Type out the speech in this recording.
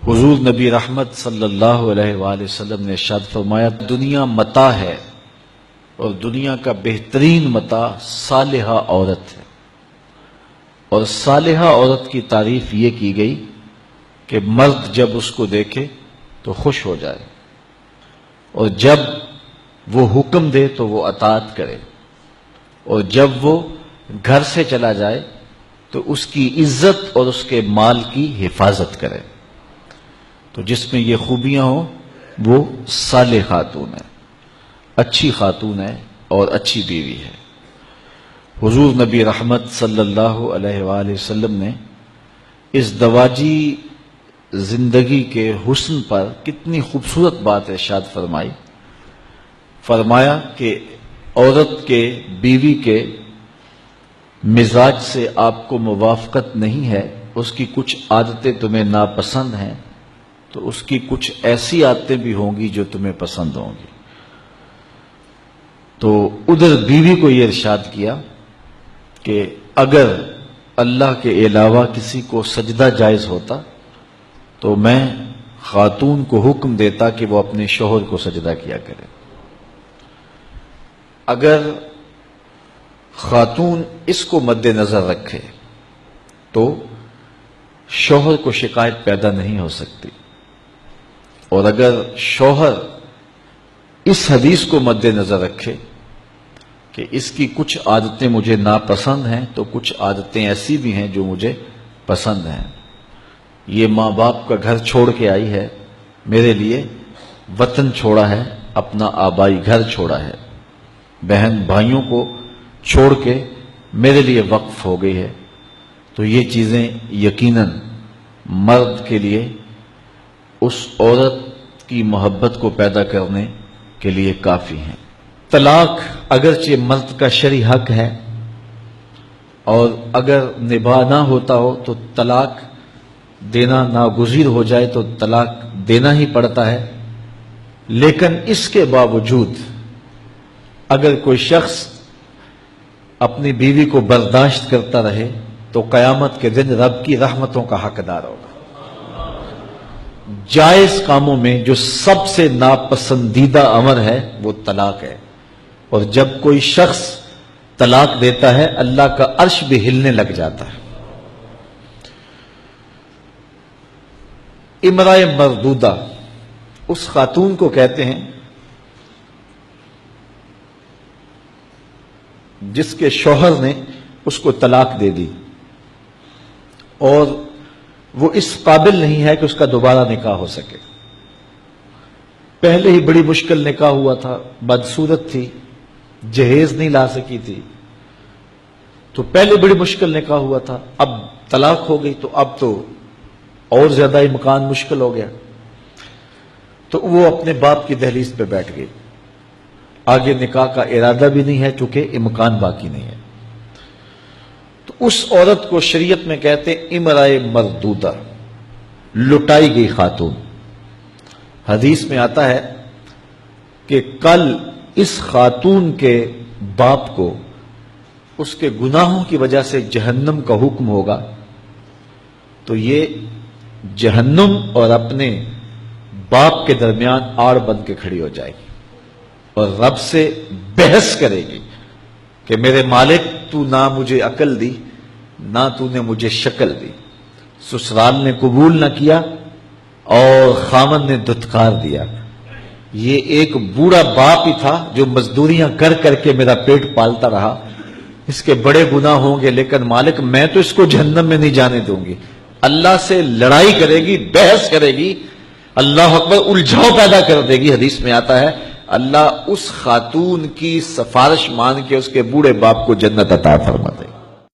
حضور نبی رحمت صلی اللہ علیہ وآلہ وسلم نے ارشاد فرمایا، دنیا متاع ہے اور دنیا کا بہترین متاع صالحہ عورت ہے۔ اور صالحہ عورت کی تعریف یہ کی گئی کہ مرد جب اس کو دیکھے تو خوش ہو جائے، اور جب وہ حکم دے تو وہ اطاعت کرے، اور جب وہ گھر سے چلا جائے تو اس کی عزت اور اس کے مال کی حفاظت کرے۔ تو جس میں یہ خوبیاں ہوں وہ صالح خاتون ہے، اچھی خاتون ہے اور اچھی بیوی ہے۔ حضور نبی رحمت صلی اللہ علیہ وآلہ وسلم نے اس دواجی زندگی کے حسن پر کتنی خوبصورت بات ارشاد فرمائی۔ فرمایا کہ عورت کے، بیوی کے مزاج سے آپ کو موافقت نہیں ہے، اس کی کچھ عادتیں تمہیں ناپسند ہیں، تو اس کی کچھ ایسی عادتیں بھی ہوں گی جو تمہیں پسند ہوں گی۔ تو ادھر بیوی کو یہ ارشاد کیا کہ اگر اللہ کے علاوہ کسی کو سجدہ جائز ہوتا تو میں خاتون کو حکم دیتا کہ وہ اپنے شوہر کو سجدہ کیا کرے۔ اگر خاتون اس کو مد نظر رکھے تو شوہر کو شکایت پیدا نہیں ہو سکتی، اور اگر شوہر اس حدیث کو مد نظر رکھے کہ اس کی کچھ عادتیں مجھے ناپسند ہیں تو کچھ عادتیں ایسی بھی ہیں جو مجھے پسند ہیں، یہ ماں باپ کا گھر چھوڑ کے آئی ہے، میرے لیے وطن چھوڑا ہے، اپنا آبائی گھر چھوڑا ہے، بہن بھائیوں کو چھوڑ کے میرے لیے وقف ہو گئی ہے، تو یہ چیزیں یقیناً مرد کے لیے اس عورت کی محبت کو پیدا کرنے کے لیے کافی ہیں۔ طلاق اگرچہ مرد کا شرعی حق ہے، اور اگر نباہ نہ ہوتا ہو تو طلاق دینا ناگزیر ہو جائے تو طلاق دینا ہی پڑتا ہے، لیکن اس کے باوجود اگر کوئی شخص اپنی بیوی کو برداشت کرتا رہے تو قیامت کے دن رب کی رحمتوں کا حقدار ہوگا۔ جائز کاموں میں جو سب سے ناپسندیدہ امر ہے وہ طلاق ہے، اور جب کوئی شخص طلاق دیتا ہے اللہ کا عرش بھی ہلنے لگ جاتا ہے۔ امرأہ مردودہ اس خاتون کو کہتے ہیں جس کے شوہر نے اس کو طلاق دے دی اور وہ اس قابل نہیں ہے کہ اس کا دوبارہ نکاح ہو سکے، پہلے ہی بڑی مشکل نکاح ہوا تھا، بدصورت تھی، جہیز نہیں لا سکی تھی، تو پہلے بڑی مشکل نکاح ہوا تھا، اب طلاق ہو گئی تو اب تو اور زیادہ امکان مشکل ہو گیا، تو وہ اپنے باپ کی دہلیز پہ بیٹھ گئی، آگے نکاح کا ارادہ بھی نہیں ہے چونکہ امکان باقی نہیں ہے۔ تو اس عورت کو شریعت میں کہتے امرأہ مردودہ، لٹائی گئی خاتون۔ حدیث میں آتا ہے کہ کل اس خاتون کے باپ کو اس کے گناہوں کی وجہ سے جہنم کا حکم ہوگا، تو یہ جہنم اور اپنے باپ کے درمیان آڑ بن کے کھڑی ہو جائے گی اور رب سے بحث کرے گی کہ میرے مالک تو نہ مجھے عقل دی نہ تو نے مجھے شکل دی، سسرال نے قبول نہ کیا اور خامن نے دھتکار دیا، یہ ایک بوڑھا باپ ہی تھا جو مزدوریاں کر کر کے میرا پیٹ پالتا رہا، اس کے بڑے گناہ ہوں گے لیکن مالک میں تو اس کو جہنم میں نہیں جانے دوں گی۔ اللہ سے لڑائی کرے گی، بحث کرے گی، اللہ اکبر، الجھاؤ پیدا کر دے گی۔ حدیث میں آتا ہے اللہ اس خاتون کی سفارش مان کے اس کے بوڑھے باپ کو جنت عطا فرماتا ہے۔